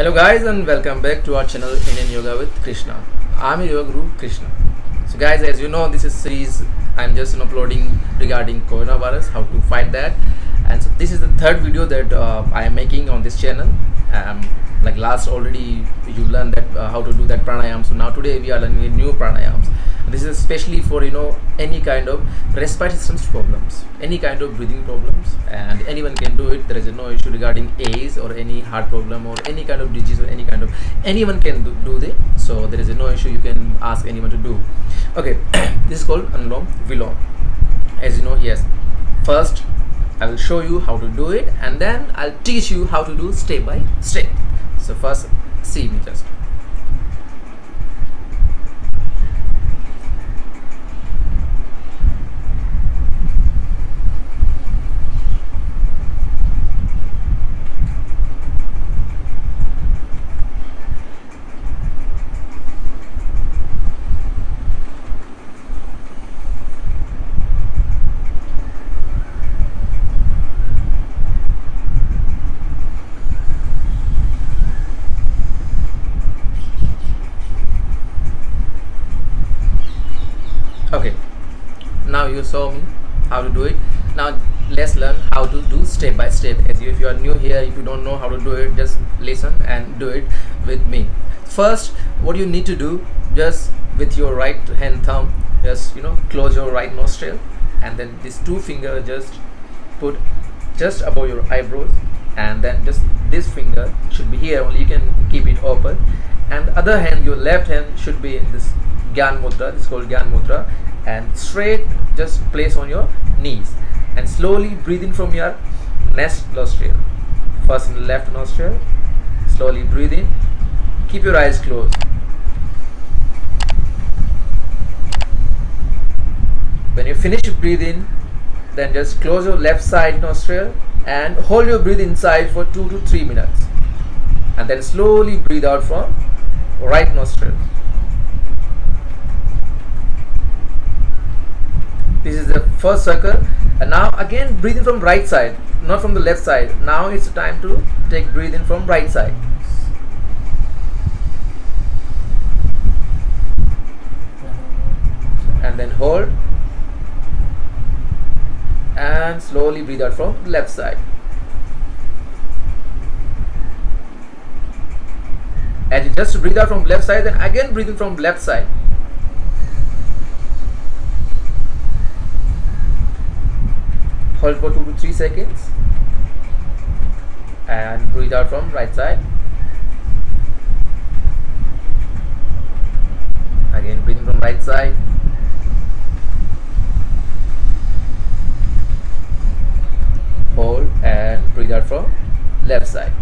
Hello guys, and welcome back to our channel Indian Yoga with Krishna. I'm your yoga guru Krishna. So guys, as you know, this is series I'm just uploading regarding coronavirus, how to fight that. And so this is the third video that I am making on this channel. Like last already you learned that how to do that pranayam. So now today we are learning new pranayams. This is especially for any kind of respiratory systems problems, any kind of breathing problems, and anyone can do it. There is no issue regarding AIDS or any heart problem or any kind of disease or anyone can do it. So there is no issue, you can ask anyone to do. Okay, this is called Anulom, vilom. As you know, yes, first I will show you how to do it, and then I'll teach you how to do step by step. So first see me just. Okay, now you saw me how to do it. Now let's learn how to do step by step. As if you are new here, if you don't know how to do it, just listen and do it with me. First, what you need to do, just with your right hand thumb, just close your right nostril, and then these two fingers just put just above your eyebrows, and then just this finger should be here only, you can keep it open, and the other hand, your left hand, should be in this Gyan Mudra. This is called Gyan Mudra, and straight just place on your knees and slowly breathe in from your next nostril. First in the left nostril, slowly breathe in, keep your eyes closed. When you finish breathing, then just close your left side nostril and hold your breath inside for 2 to 3 minutes, and then slowly breathe out from right nostril. This is the first circle, and now again breathe in from right side, not from the left side. Now it's time to take breathe in from right side. And then hold and slowly breathe out from the left side. And you just breathe out from left side, then again breathe in from left side. Hold for 2 to 3 seconds and breathe out from right side. Again breathing from right side. Hold and breathe out from left side.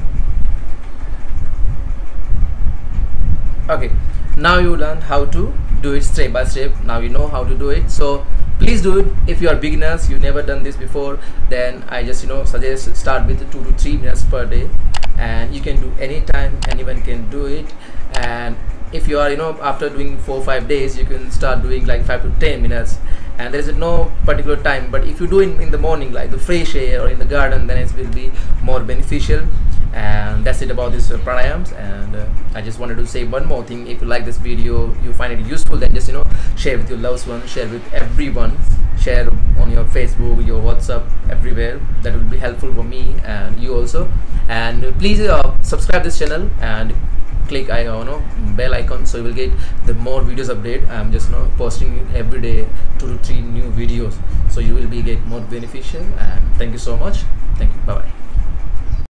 Okay, now you learn how to do it step by step. Now you know how to do it, so please do it. If you are beginners, you never done this before, then I just suggest start with 2 to 3 minutes per day, and you can do anytime, anyone can do it. And if you are after doing 4 or 5 days, you can start doing like 5 to 10 minutes, and there is no particular time. But if you do it in the morning, like the fresh air or in the garden, then it will be more beneficial. And that's it about this pranayams. And I just wanted to say one more thing. If you like this video, you find it useful, then just share with your loved ones, share with everyone, share on your Facebook, your WhatsApp, everywhere. That will be helpful for me and you also. And please subscribe this channel and click bell icon, so you will get the more videos update. I'm just posting every day 2 to 3 new videos, so you will be get more beneficial. And thank you so much. Thank you. Bye bye.